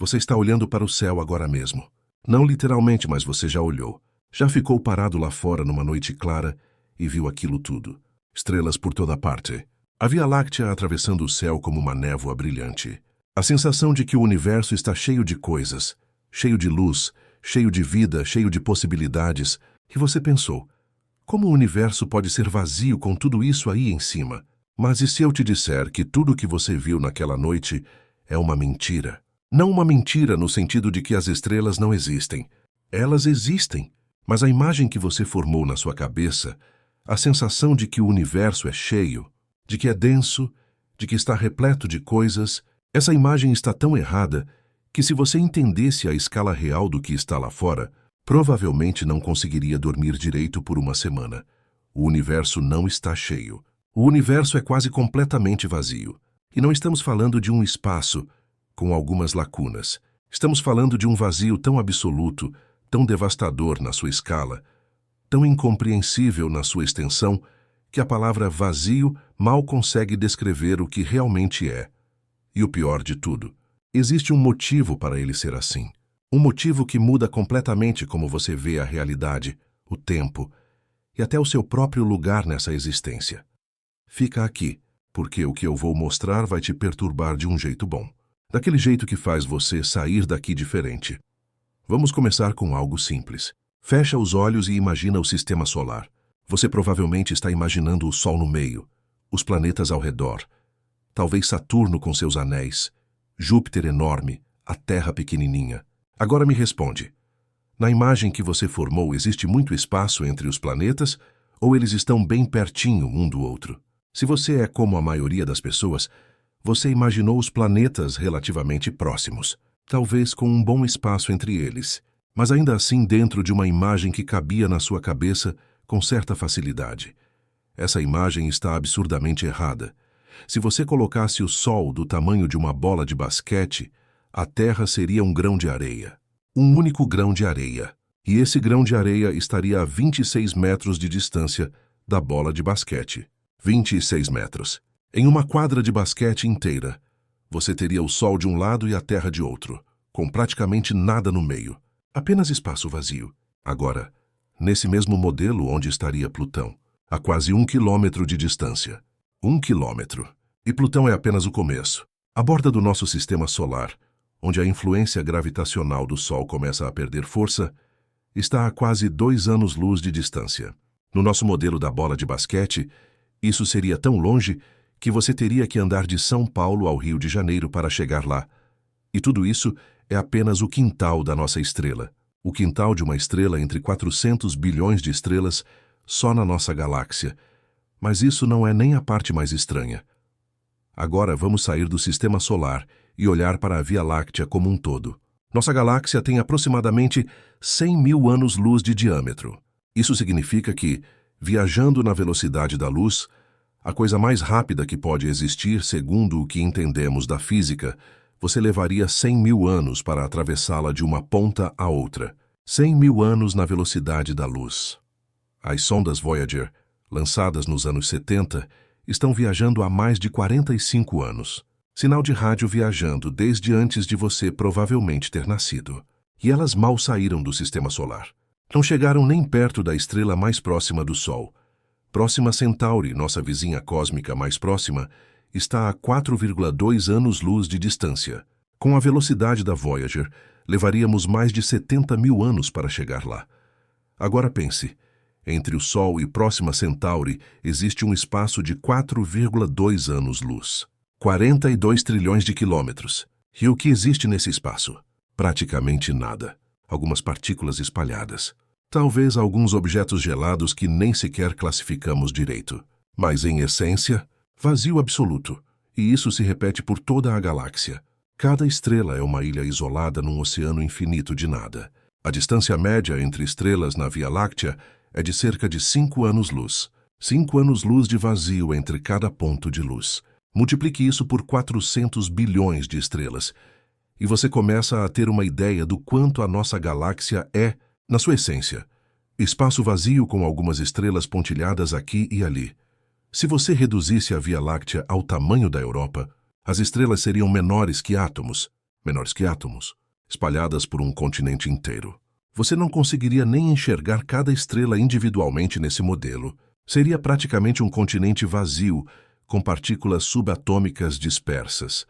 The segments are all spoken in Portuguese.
Você está olhando para o céu agora mesmo. Não literalmente, mas você já olhou. Já ficou parado lá fora numa noite clara e viu aquilo tudo. Estrelas por toda parte. A Via Láctea atravessando o céu como uma névoa brilhante. A sensação de que o universo está cheio de coisas, cheio de luz, cheio de vida, cheio de possibilidades. E você pensou, como o universo pode ser vazio com tudo isso aí em cima? Mas e se eu te disser que tudo o que você viu naquela noite é uma mentira? Não uma mentira no sentido de que as estrelas não existem. Elas existem, mas a imagem que você formou na sua cabeça, a sensação de que o universo é cheio, de que é denso, de que está repleto de coisas, essa imagem está tão errada que se você entendesse a escala real do que está lá fora, provavelmente não conseguiria dormir direito por uma semana. O universo não está cheio. O universo é quase completamente vazio. E não estamos falando de um espaço com algumas lacunas. Estamos falando de um vazio tão absoluto, tão devastador na sua escala, tão incompreensível na sua extensão, que a palavra vazio mal consegue descrever o que realmente é. E o pior de tudo, existe um motivo para ele ser assim. Um motivo que muda completamente como você vê a realidade, o tempo e até o seu próprio lugar nessa existência. Fica aqui, porque o que eu vou mostrar vai te perturbar de um jeito bom. Daquele jeito que faz você sair daqui diferente. Vamos começar com algo simples. Fecha os olhos e imagina o sistema solar. Você provavelmente está imaginando o Sol no meio, os planetas ao redor, talvez Saturno com seus anéis, Júpiter enorme, a Terra pequenininha. Agora me responde. Na imagem que você formou existe muito espaço entre os planetas ou eles estão bem pertinho um do outro? Se você é como a maioria das pessoas, você imaginou os planetas relativamente próximos, talvez com um bom espaço entre eles, mas ainda assim dentro de uma imagem que cabia na sua cabeça com certa facilidade. Essa imagem está absurdamente errada. Se você colocasse o Sol do tamanho de uma bola de basquete, a Terra seria um grão de areia. Um único grão de areia. E esse grão de areia estaria a 26 metros de distância da bola de basquete. 26 metros. Em uma quadra de basquete inteira, você teria o Sol de um lado e a Terra de outro, com praticamente nada no meio. Apenas espaço vazio. Agora, nesse mesmo modelo onde estaria Plutão, a quase 1 quilômetro de distância. 1 quilômetro. E Plutão é apenas o começo. A borda do nosso sistema solar, onde a influência gravitacional do Sol começa a perder força, está a quase 2 anos-luz de distância. No nosso modelo da bola de basquete, isso seria tão longe que você teria que andar de São Paulo ao Rio de Janeiro para chegar lá. E tudo isso é apenas o quintal da nossa estrela. O quintal de uma estrela entre 400 bilhões de estrelas só na nossa galáxia. Mas isso não é nem a parte mais estranha. Agora vamos sair do sistema solar e olhar para a Via Láctea como um todo. Nossa galáxia tem aproximadamente 100 mil anos-luz de diâmetro. Isso significa que, viajando na velocidade da luz, a coisa mais rápida que pode existir, segundo o que entendemos da física, você levaria 100 mil anos para atravessá-la de uma ponta a outra. 100 mil anos na velocidade da luz. As sondas Voyager, lançadas nos anos 70, estão viajando há mais de 45 anos. Sinal de rádio viajando desde antes de você provavelmente ter nascido. E elas mal saíram do sistema solar. Não chegaram nem perto da estrela mais próxima do Sol. Próxima Centauri, nossa vizinha cósmica mais próxima, está a 4,2 anos-luz de distância. Com a velocidade da Voyager, levaríamos mais de 70 mil anos para chegar lá. Agora pense, entre o Sol e Próxima Centauri existe um espaço de 4,2 anos-luz. 42 trilhões de quilômetros. E o que existe nesse espaço? Praticamente nada. Algumas partículas espalhadas. Talvez alguns objetos gelados que nem sequer classificamos direito. Mas, em essência, vazio absoluto. E isso se repete por toda a galáxia. Cada estrela é uma ilha isolada num oceano infinito de nada. A distância média entre estrelas na Via Láctea é de cerca de 5 anos-luz. 5 anos-luz de vazio entre cada ponto de luz. Multiplique isso por 400 bilhões de estrelas. E você começa a ter uma ideia do quanto a nossa galáxia é, na sua essência, espaço vazio com algumas estrelas pontilhadas aqui e ali. Se você reduzisse a Via Láctea ao tamanho da Europa, as estrelas seriam menores que átomos. menores que átomos, espalhadas por um continente inteiro. Você não conseguiria nem enxergar cada estrela individualmente nesse modelo. Seria praticamente um continente vazio, com partículas subatômicas dispersas.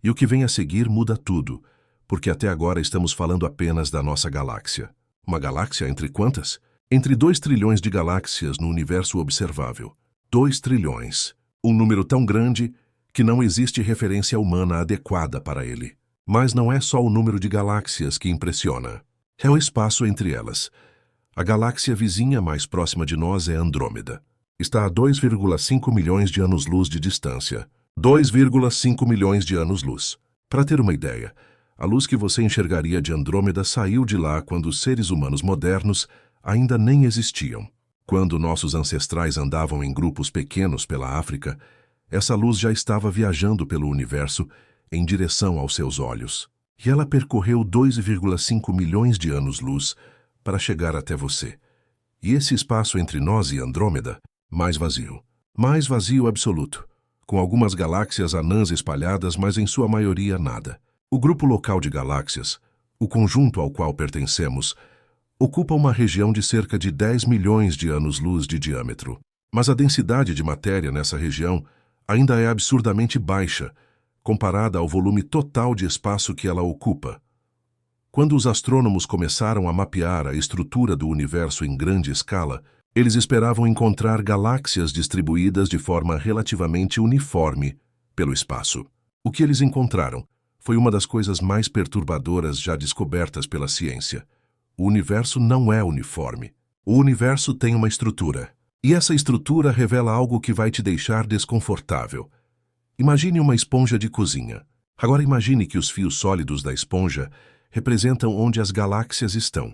E o que vem a seguir muda tudo, porque até agora estamos falando apenas da nossa galáxia. Uma galáxia entre quantas? Entre 2 trilhões de galáxias no universo observável. 2 trilhões. Um número tão grande que não existe referência humana adequada para ele. Mas não é só o número de galáxias que impressiona. É o espaço entre elas. A galáxia vizinha mais próxima de nós é Andrômeda. Está a 2,5 milhões de anos-luz de distância. 2,5 milhões de anos-luz. Para ter uma ideia, a luz que você enxergaria de Andrômeda saiu de lá quando os seres humanos modernos ainda nem existiam. Quando nossos ancestrais andavam em grupos pequenos pela África, essa luz já estava viajando pelo universo em direção aos seus olhos. E ela percorreu 2,5 milhões de anos-luz para chegar até você. E esse espaço entre nós e Andrômeda, mais vazio absoluto, com algumas galáxias anãs espalhadas, mas em sua maioria nada. O grupo local de galáxias, o conjunto ao qual pertencemos, ocupa uma região de cerca de 10 milhões de anos-luz de diâmetro. Mas a densidade de matéria nessa região ainda é absurdamente baixa, comparada ao volume total de espaço que ela ocupa. Quando os astrônomos começaram a mapear a estrutura do universo em grande escala, eles esperavam encontrar galáxias distribuídas de forma relativamente uniforme pelo espaço. O que eles encontraram foi uma das coisas mais perturbadoras já descobertas pela ciência. O universo não é uniforme. O universo tem uma estrutura. E essa estrutura revela algo que vai te deixar desconfortável. Imagine uma esponja de cozinha. Agora imagine que os fios sólidos da esponja representam onde as galáxias estão,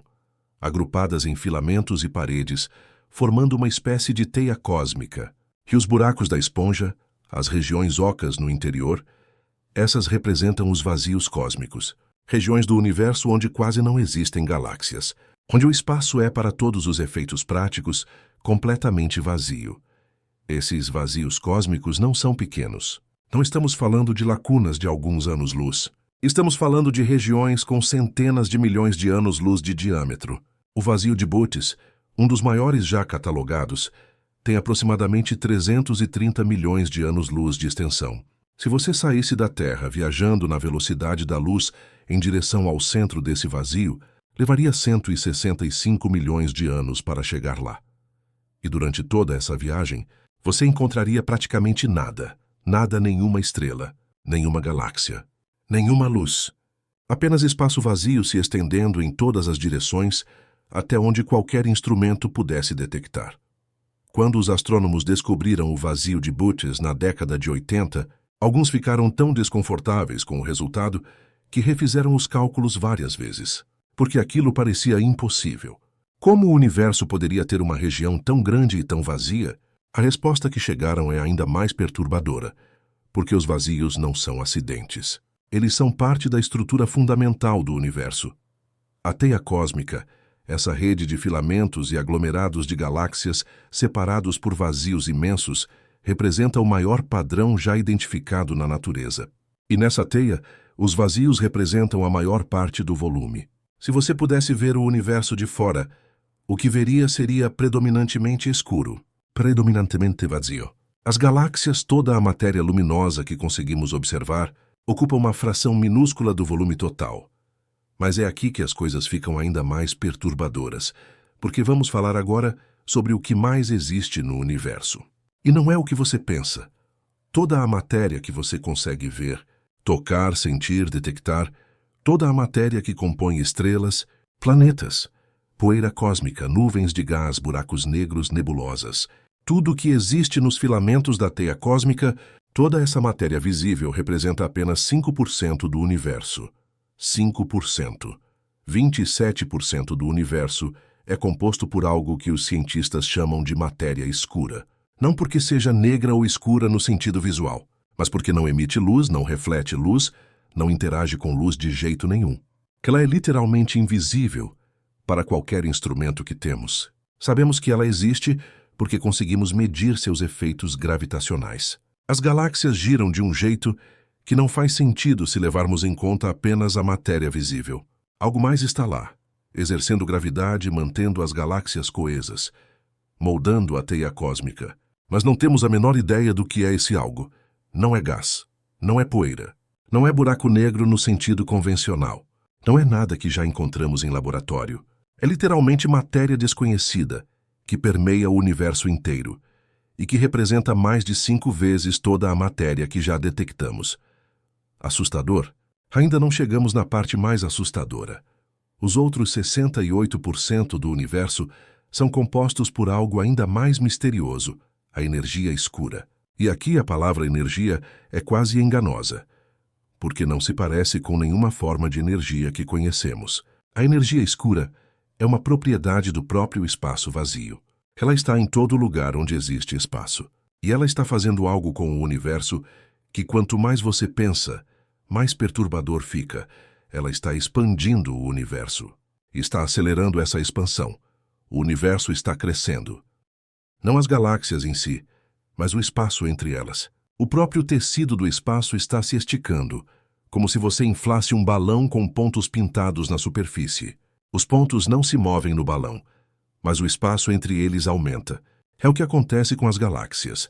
agrupadas em filamentos e paredes, formando uma espécie de teia cósmica. E os buracos da esponja, as regiões ocas no interior, essas representam os vazios cósmicos, regiões do universo onde quase não existem galáxias, onde o espaço é, para todos os efeitos práticos, completamente vazio. Esses vazios cósmicos não são pequenos. Não estamos falando de lacunas de alguns anos-luz. Estamos falando de regiões com centenas de milhões de anos-luz de diâmetro. O vazio de Bootes, um dos maiores já catalogados, tem aproximadamente 330 milhões de anos-luz de extensão. Se você saísse da Terra viajando na velocidade da luz em direção ao centro desse vazio, levaria 165 milhões de anos para chegar lá. E durante toda essa viagem, você encontraria praticamente nada. Nada, nenhuma estrela, nenhuma galáxia, nenhuma luz. Apenas espaço vazio se estendendo em todas as direções até onde qualquer instrumento pudesse detectar. Quando os astrônomos descobriram o vazio de Bootes na década de 80, alguns ficaram tão desconfortáveis com o resultado que refizeram os cálculos várias vezes, porque aquilo parecia impossível. Como o universo poderia ter uma região tão grande e tão vazia? A resposta que chegaram é ainda mais perturbadora, porque os vazios não são acidentes. Eles são parte da estrutura fundamental do universo. A teia cósmica, essa rede de filamentos e aglomerados de galáxias separados por vazios imensos, representa o maior padrão já identificado na natureza. E nessa teia, os vazios representam a maior parte do volume. Se você pudesse ver o universo de fora, o que veria seria predominantemente escuro, predominantemente vazio. As galáxias, toda a matéria luminosa que conseguimos observar, ocupa uma fração minúscula do volume total. Mas é aqui que as coisas ficam ainda mais perturbadoras, porque vamos falar agora sobre o que mais existe no universo. E não é o que você pensa. Toda a matéria que você consegue ver, tocar, sentir, detectar, toda a matéria que compõe estrelas, planetas, poeira cósmica, nuvens de gás, buracos negros, nebulosas, tudo o que existe nos filamentos da teia cósmica, toda essa matéria visível representa apenas 5% do universo. 5%. 27% do universo é composto por algo que os cientistas chamam de matéria escura. Não porque seja negra ou escura no sentido visual, mas porque não emite luz, não reflete luz, não interage com luz de jeito nenhum. Ela é literalmente invisível para qualquer instrumento que temos. Sabemos que ela existe porque conseguimos medir seus efeitos gravitacionais. As galáxias giram de um jeito que não faz sentido se levarmos em conta apenas a matéria visível. Algo mais está lá, exercendo gravidade e mantendo as galáxias coesas, moldando a teia cósmica. Mas não temos a menor ideia do que é esse algo. Não é gás, não é poeira, não é buraco negro no sentido convencional. Não é nada que já encontramos em laboratório. É literalmente matéria desconhecida, que permeia o universo inteiro e que representa mais de 5 vezes toda a matéria que já detectamos. Assustador? Ainda não chegamos na parte mais assustadora. Os outros 68% do universo são compostos por algo ainda mais misterioso, a energia escura. E aqui a palavra energia é quase enganosa, porque não se parece com nenhuma forma de energia que conhecemos. A energia escura é uma propriedade do próprio espaço vazio. Ela está em todo lugar onde existe espaço. E ela está fazendo algo com o universo que, quanto mais você pensa, mais perturbador fica. Ela está expandindo o universo. Está acelerando essa expansão. O universo está crescendo. Não as galáxias em si, mas o espaço entre elas. O próprio tecido do espaço está se esticando, como se você inflasse um balão com pontos pintados na superfície. Os pontos não se movem no balão, mas o espaço entre eles aumenta. É o que acontece com as galáxias.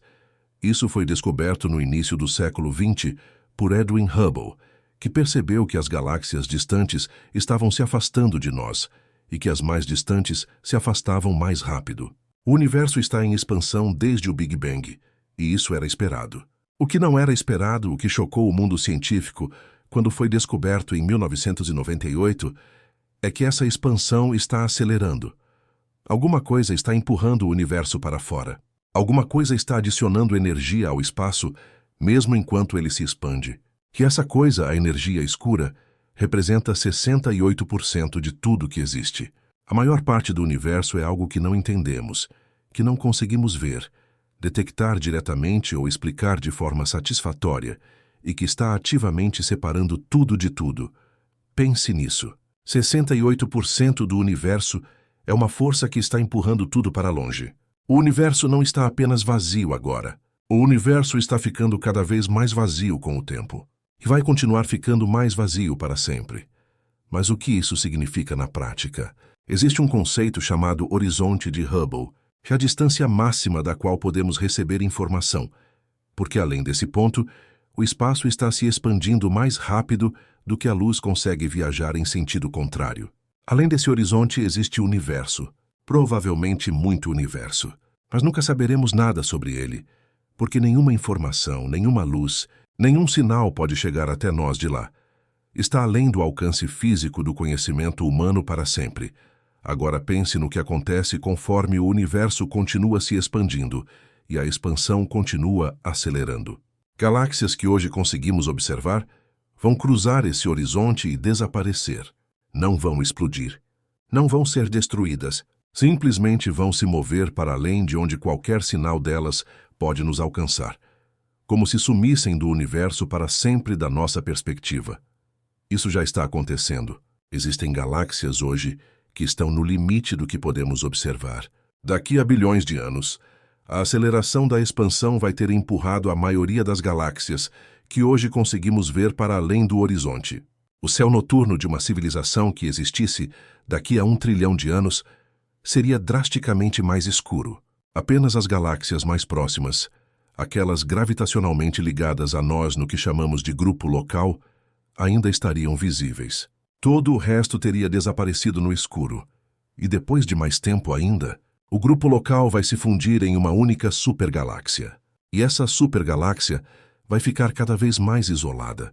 Isso foi descoberto no início do século XX por Edwin Hubble, que percebeu que as galáxias distantes estavam se afastando de nós e que as mais distantes se afastavam mais rápido. O universo está em expansão desde o Big Bang, e isso era esperado. O que não era esperado, o que chocou o mundo científico quando foi descoberto em 1998, é que essa expansão está acelerando. Alguma coisa está empurrando o universo para fora. Alguma coisa está adicionando energia ao espaço, mesmo enquanto ele se expande. E essa coisa, a energia escura, representa 68% de tudo que existe. A maior parte do universo é algo que não entendemos, que não conseguimos ver, detectar diretamente ou explicar de forma satisfatória, e que está ativamente separando tudo de tudo. Pense nisso. 68% do universo é uma força que está empurrando tudo para longe. O universo não está apenas vazio agora. O universo está ficando cada vez mais vazio com o tempo. E vai continuar ficando mais vazio para sempre. Mas o que isso significa na prática? Existe um conceito chamado horizonte de Hubble, que é a distância máxima da qual podemos receber informação, porque além desse ponto, o espaço está se expandindo mais rápido do que a luz consegue viajar em sentido contrário. Além desse horizonte existe o universo, provavelmente muito universo, mas nunca saberemos nada sobre ele, porque nenhuma informação, nenhuma luz, nenhum sinal pode chegar até nós de lá. Está além do alcance físico do conhecimento humano para sempre. Agora pense no que acontece conforme o universo continua se expandindo e a expansão continua acelerando. Galáxias que hoje conseguimos observar vão cruzar esse horizonte e desaparecer. Não vão explodir. Não vão ser destruídas. Simplesmente vão se mover para além de onde qualquer sinal delas pode nos alcançar, como se sumissem do universo para sempre da nossa perspectiva. Isso já está acontecendo. Existem galáxias hoje que estão no limite do que podemos observar. Daqui a bilhões de anos, a aceleração da expansão vai ter empurrado a maioria das galáxias que hoje conseguimos ver para além do horizonte. O céu noturno de uma civilização que existisse daqui a 1 trilhão de anos seria drasticamente mais escuro. Apenas as galáxias mais próximas, aquelas gravitacionalmente ligadas a nós no que chamamos de grupo local, ainda estariam visíveis. Todo o resto teria desaparecido no escuro. E depois de mais tempo ainda, o grupo local vai se fundir em uma única supergaláxia. E essa supergaláxia vai ficar cada vez mais isolada,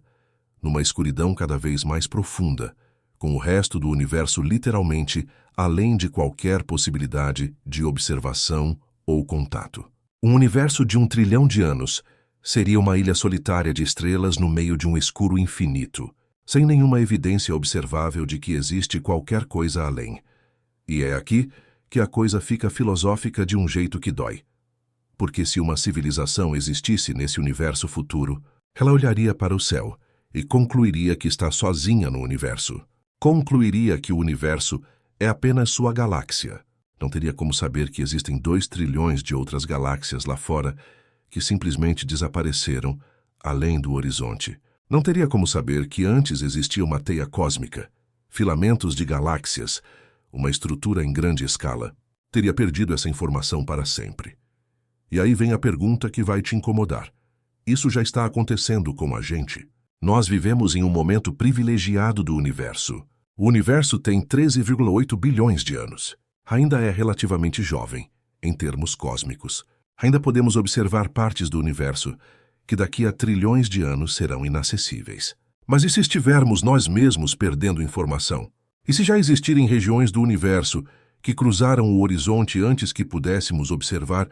numa escuridão cada vez mais profunda, com o resto do universo literalmente além de qualquer possibilidade de observação ou contato. Um universo de 1 trilhão de anos seria uma ilha solitária de estrelas no meio de um escuro infinito, sem nenhuma evidência observável de que existe qualquer coisa além. E é aqui que a coisa fica filosófica de um jeito que dói. Porque se uma civilização existisse nesse universo futuro, ela olharia para o céu e concluiria que está sozinha no universo. Concluiria que o universo é apenas sua galáxia. Não teria como saber que existem 2 trilhões de outras galáxias lá fora que simplesmente desapareceram além do horizonte. Não teria como saber que antes existia uma teia cósmica, filamentos de galáxias, uma estrutura em grande escala. Teria perdido essa informação para sempre. E aí vem a pergunta que vai te incomodar. Isso já está acontecendo com a gente. Nós vivemos em um momento privilegiado do universo. O universo tem 13,8 bilhões de anos. Ainda é relativamente jovem, em termos cósmicos. Ainda podemos observar partes do universo que daqui a trilhões de anos serão inacessíveis. Mas e se estivermos nós mesmos perdendo informação? E se já existirem regiões do universo que cruzaram o horizonte antes que pudéssemos observar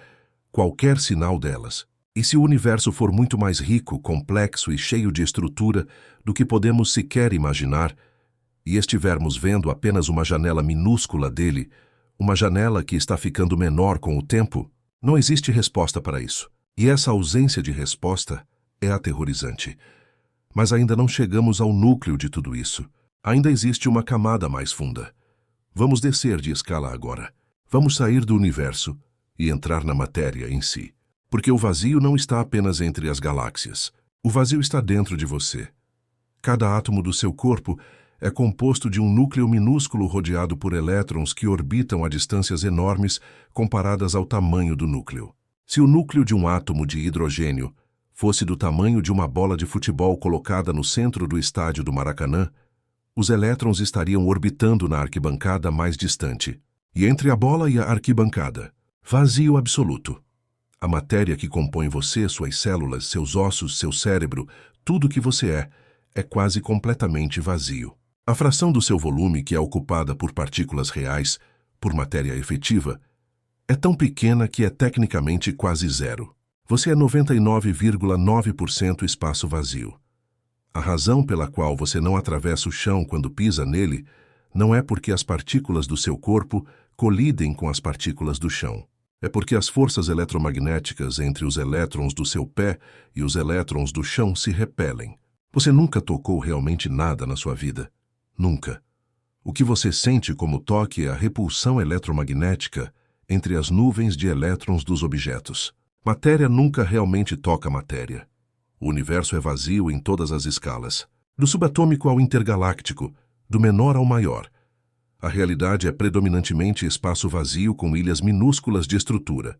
qualquer sinal delas? E se o universo for muito mais rico, complexo e cheio de estrutura do que podemos sequer imaginar, e estivermos vendo apenas uma janela minúscula dele, uma janela que está ficando menor com o tempo? Não existe resposta para isso. E essa ausência de resposta é aterrorizante. Mas ainda não chegamos ao núcleo de tudo isso. Ainda existe uma camada mais funda. Vamos descer de escala agora. Vamos sair do universo e entrar na matéria em si. Porque o vazio não está apenas entre as galáxias. O vazio está dentro de você. Cada átomo do seu corpo é composto de um núcleo minúsculo rodeado por elétrons que orbitam a distâncias enormes comparadas ao tamanho do núcleo. Se o núcleo de um átomo de hidrogênio fosse do tamanho de uma bola de futebol colocada no centro do estádio do Maracanã, os elétrons estariam orbitando na arquibancada mais distante. E entre a bola e a arquibancada, vazio absoluto. A matéria que compõe você, suas células, seus ossos, seu cérebro, tudo que você é quase completamente vazio. A fração do seu volume que é ocupada por partículas reais, por matéria efetiva, é tão pequena que é tecnicamente quase zero. Você é 99,9% espaço vazio. A razão pela qual você não atravessa o chão quando pisa nele não é porque as partículas do seu corpo colidem com as partículas do chão. É porque as forças eletromagnéticas entre os elétrons do seu pé e os elétrons do chão se repelem. Você nunca tocou realmente nada na sua vida. Nunca. O que você sente como toque é a repulsão eletromagnética entre as nuvens de elétrons dos objetos. Matéria nunca realmente toca matéria. O universo é vazio em todas as escalas, do subatômico ao intergaláctico, do menor ao maior. A realidade é predominantemente espaço vazio com ilhas minúsculas de estrutura.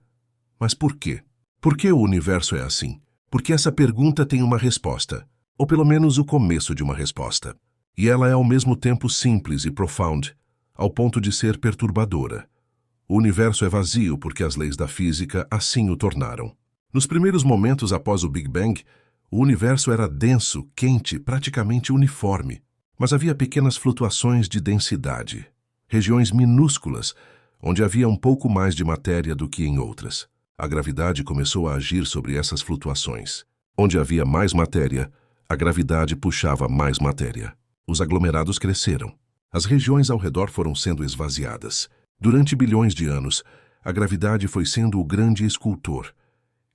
Mas por quê? Por que o universo é assim? Porque essa pergunta tem uma resposta, ou pelo menos o começo de uma resposta. E ela é ao mesmo tempo simples e profound, ao ponto de ser perturbadora. O universo é vazio porque as leis da física assim o tornaram. Nos primeiros momentos após o Big Bang, o universo era denso, quente, praticamente uniforme. Mas havia pequenas flutuações de densidade, regiões minúsculas, onde havia um pouco mais de matéria do que em outras. A gravidade começou a agir sobre essas flutuações. Onde havia mais matéria, a gravidade puxava mais matéria. Os aglomerados cresceram. As regiões ao redor foram sendo esvaziadas. Durante bilhões de anos, a gravidade foi sendo o grande escultor,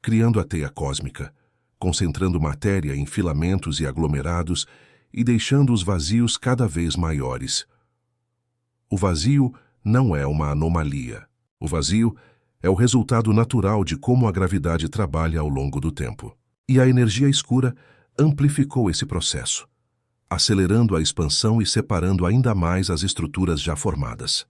criando a teia cósmica, concentrando matéria em filamentos e aglomerados e deixando os vazios cada vez maiores. O vazio não é uma anomalia. O vazio é o resultado natural de como a gravidade trabalha ao longo do tempo. E a energia escura amplificou esse processo, acelerando a expansão e separando ainda mais as estruturas já formadas.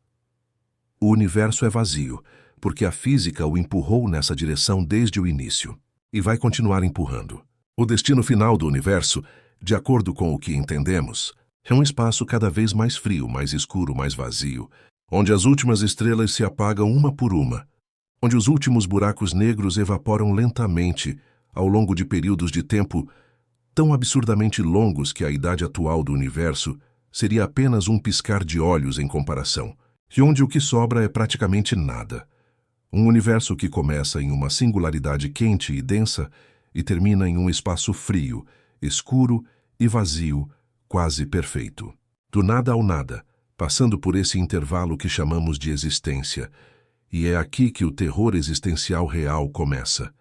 O universo é vazio, porque a física o empurrou nessa direção desde o início, e vai continuar empurrando. O destino final do universo, de acordo com o que entendemos, é um espaço cada vez mais frio, mais escuro, mais vazio, onde as últimas estrelas se apagam uma por uma, onde os últimos buracos negros evaporam lentamente ao longo de períodos de tempo tão absurdamente longos que a idade atual do universo seria apenas um piscar de olhos em comparação, e onde o que sobra é praticamente nada. Um universo que começa em uma singularidade quente e densa e termina em um espaço frio, escuro e vazio, quase perfeito. Do nada ao nada, passando por esse intervalo que chamamos de existência. E é aqui que o terror existencial real começa.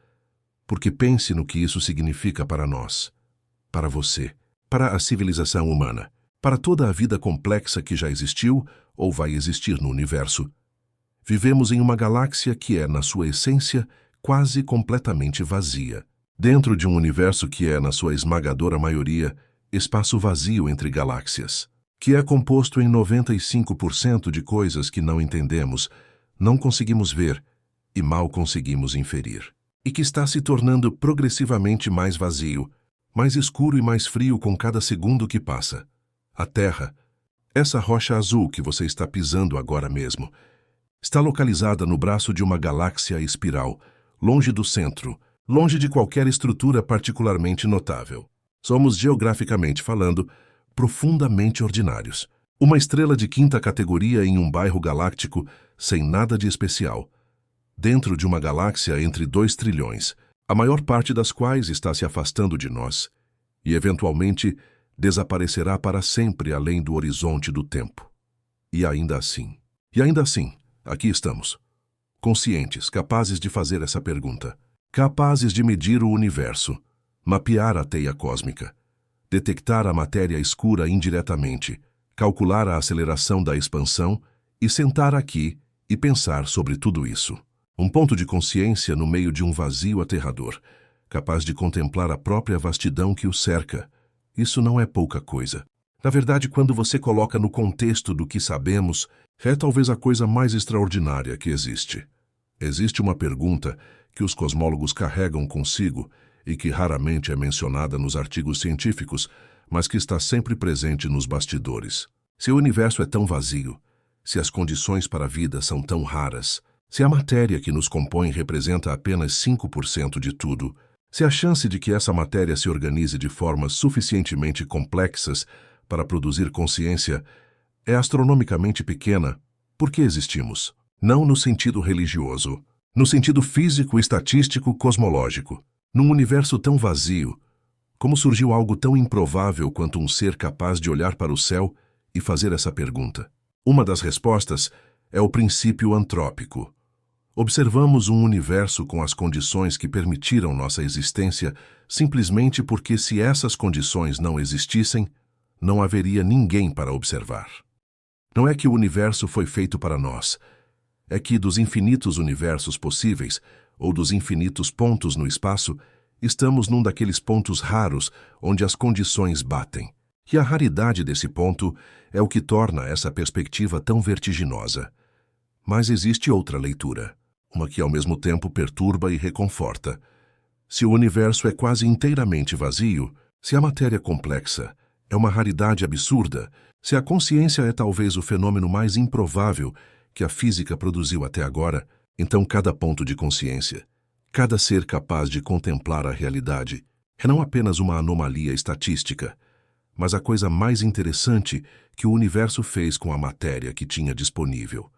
Porque pense no que isso significa para nós, para você, para a civilização humana, para toda a vida complexa que já existiu ou vai existir no universo. Vivemos em uma galáxia que é, na sua essência, quase completamente vazia. Dentro de um universo que é, na sua esmagadora maioria, espaço vazio entre galáxias, que é composto em 95% de coisas que não entendemos, não conseguimos ver e mal conseguimos inferir, e que está se tornando progressivamente mais vazio, mais escuro e mais frio com cada segundo que passa. A Terra, essa rocha azul que você está pisando agora mesmo, está localizada no braço de uma galáxia espiral, longe do centro, longe de qualquer estrutura particularmente notável. Somos, geograficamente falando, profundamente ordinários. Uma estrela de quinta categoria em um bairro galáctico sem nada de especial. Dentro de uma galáxia entre 2 trilhões, a maior parte das quais está se afastando de nós e, eventualmente, desaparecerá para sempre além do horizonte do tempo. E ainda assim, aqui estamos, conscientes, capazes de fazer essa pergunta, capazes de medir o universo, mapear a teia cósmica, detectar a matéria escura indiretamente, calcular a aceleração da expansão e sentar aqui e pensar sobre tudo isso. Um ponto de consciência no meio de um vazio aterrador, capaz de contemplar a própria vastidão que o cerca. Isso não é pouca coisa. Na verdade, quando você coloca no contexto do que sabemos, é talvez a coisa mais extraordinária que existe. Existe uma pergunta que os cosmólogos carregam consigo e que raramente é mencionada nos artigos científicos, mas que está sempre presente nos bastidores. Se o universo é tão vazio, se as condições para a vida são tão raras, se a matéria que nos compõe representa apenas 5% de tudo, se a chance de que essa matéria se organize de formas suficientemente complexas para produzir consciência é astronomicamente pequena, por que existimos? Não no sentido religioso, no sentido físico, estatístico, cosmológico. Num universo tão vazio, como surgiu algo tão improvável quanto um ser capaz de olhar para o céu e fazer essa pergunta? Uma das respostas é o princípio antrópico. Observamos um universo com as condições que permitiram nossa existência simplesmente porque, se essas condições não existissem, não haveria ninguém para observar. Não é que o universo foi feito para nós. É que, dos infinitos universos possíveis, ou dos infinitos pontos no espaço, estamos num daqueles pontos raros onde as condições batem. E a raridade desse ponto é o que torna essa perspectiva tão vertiginosa. Mas existe outra leitura, uma que ao mesmo tempo perturba e reconforta. Se o universo é quase inteiramente vazio, se a matéria complexa é uma raridade absurda, se a consciência é talvez o fenômeno mais improvável que a física produziu até agora, então cada ponto de consciência, cada ser capaz de contemplar a realidade, é não apenas uma anomalia estatística, mas a coisa mais interessante que o universo fez com a matéria que tinha disponível.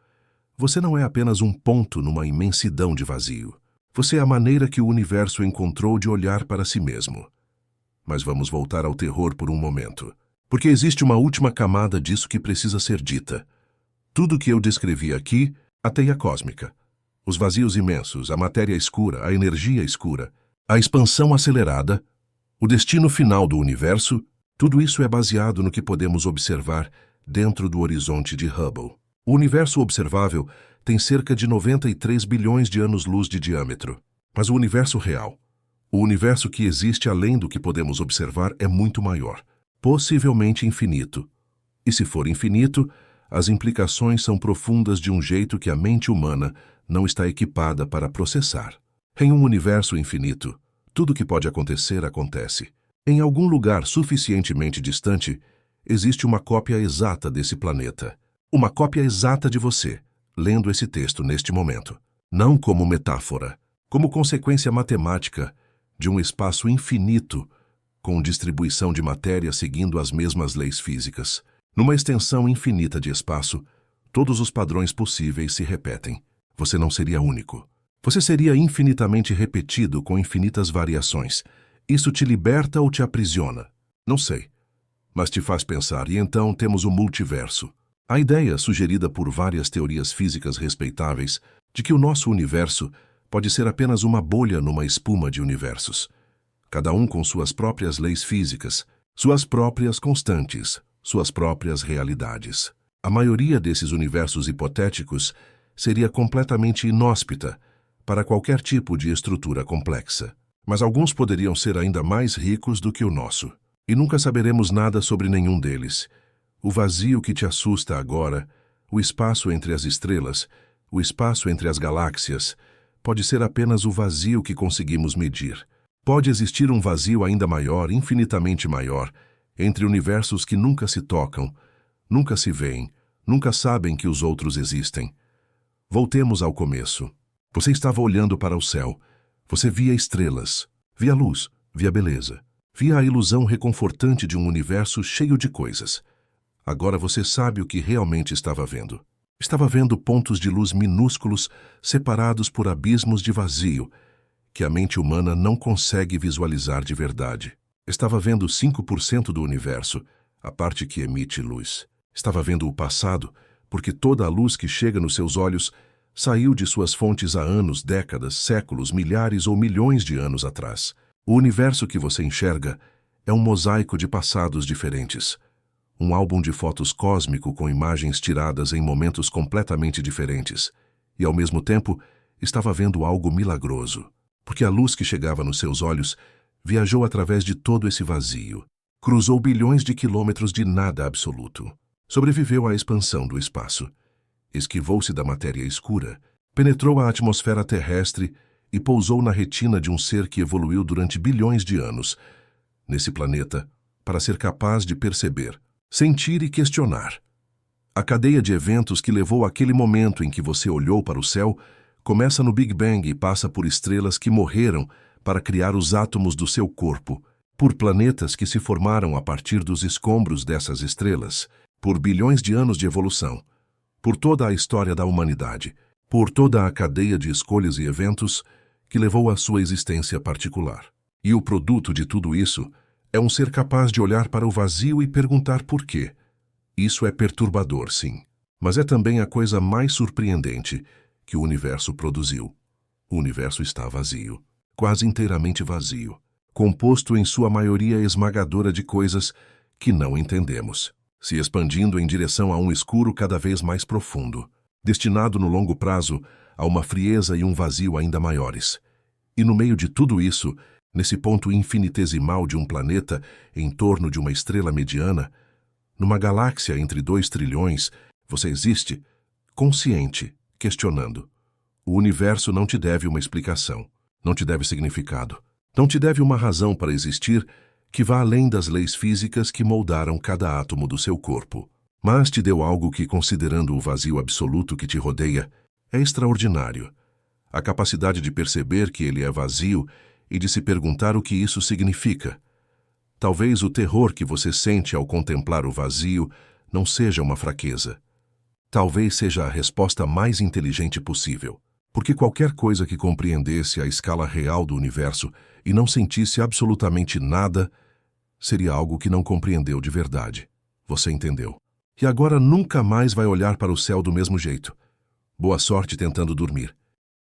Você não é apenas um ponto numa imensidão de vazio. Você é a maneira que o universo encontrou de olhar para si mesmo. Mas vamos voltar ao terror por um momento, porque existe uma última camada disso que precisa ser dita. Tudo que eu descrevi aqui, a teia cósmica, os vazios imensos, a matéria escura, a energia escura, a expansão acelerada, o destino final do universo, tudo isso é baseado no que podemos observar dentro do horizonte de Hubble. O universo observável tem cerca de 93 bilhões de anos-luz de diâmetro. Mas o universo real, o universo que existe além do que podemos observar, é muito maior, possivelmente infinito. E se for infinito, as implicações são profundas de um jeito que a mente humana não está equipada para processar. Em um universo infinito, tudo que pode acontecer, acontece. Em algum lugar suficientemente distante, existe uma cópia exata desse planeta. Uma cópia exata de você, lendo esse texto neste momento. Não como metáfora, como consequência matemática de um espaço infinito com distribuição de matéria seguindo as mesmas leis físicas. Numa extensão infinita de espaço, todos os padrões possíveis se repetem. Você não seria único. Você seria infinitamente repetido com infinitas variações. Isso te liberta ou te aprisiona? Não sei. Mas te faz pensar, e então temos o multiverso. A ideia, sugerida por várias teorias físicas respeitáveis, de que o nosso universo pode ser apenas uma bolha numa espuma de universos. Cada um com suas próprias leis físicas, suas próprias constantes, suas próprias realidades. A maioria desses universos hipotéticos seria completamente inóspita para qualquer tipo de estrutura complexa. Mas alguns poderiam ser ainda mais ricos do que o nosso. E nunca saberemos nada sobre nenhum deles. O vazio que te assusta agora, o espaço entre as estrelas, o espaço entre as galáxias, pode ser apenas o vazio que conseguimos medir. Pode existir um vazio ainda maior, infinitamente maior, entre universos que nunca se tocam, nunca se veem, nunca sabem que os outros existem. Voltemos ao começo. Você estava olhando para o céu. Você via estrelas, via luz, via beleza. Via a ilusão reconfortante de um universo cheio de coisas. Agora você sabe o que realmente estava vendo. Estava vendo pontos de luz minúsculos separados por abismos de vazio que a mente humana não consegue visualizar de verdade. Estava vendo 5% do universo, a parte que emite luz. Estava vendo o passado, porque toda a luz que chega nos seus olhos saiu de suas fontes há anos, décadas, séculos, milhares ou milhões de anos atrás. O universo que você enxerga é um mosaico de passados diferentes. Um álbum de fotos cósmico com imagens tiradas em momentos completamente diferentes. E, ao mesmo tempo, estava vendo algo milagroso. Porque a luz que chegava nos seus olhos viajou através de todo esse vazio. Cruzou bilhões de quilômetros de nada absoluto. Sobreviveu à expansão do espaço. Esquivou-se da matéria escura. Penetrou a atmosfera terrestre e pousou na retina de um ser que evoluiu durante bilhões de anos, nesse planeta, para ser capaz de perceber, sentir e questionar. A cadeia de eventos que levou àquele momento em que você olhou para o céu começa no Big Bang e passa por estrelas que morreram para criar os átomos do seu corpo, por planetas que se formaram a partir dos escombros dessas estrelas, por bilhões de anos de evolução, por toda a história da humanidade, por toda a cadeia de escolhas e eventos que levou à sua existência particular. E o produto de tudo isso é um ser capaz de olhar para o vazio e perguntar por quê. Isso é perturbador, sim, mas é também a coisa mais surpreendente que o universo produziu. O universo está vazio, quase inteiramente vazio, composto em sua maioria esmagadora de coisas que não entendemos, se expandindo em direção a um escuro cada vez mais profundo, destinado no longo prazo a uma frieza e um vazio ainda maiores. E no meio de tudo isso, nesse ponto infinitesimal de um planeta em torno de uma estrela mediana, numa galáxia entre 2 trilhões, você existe, consciente, questionando. O universo não te deve uma explicação, não te deve significado, não te deve uma razão para existir que vá além das leis físicas que moldaram cada átomo do seu corpo, mas te deu algo que, considerando o vazio absoluto que te rodeia, é extraordinário. A capacidade de perceber que ele é vazio e de se perguntar o que isso significa. Talvez o terror que você sente ao contemplar o vazio não seja uma fraqueza. Talvez seja a resposta mais inteligente possível, porque qualquer coisa que compreendesse a escala real do universo e não sentisse absolutamente nada, seria algo que não compreendeu de verdade. Você entendeu. E agora nunca mais vai olhar para o céu do mesmo jeito. Boa sorte tentando dormir.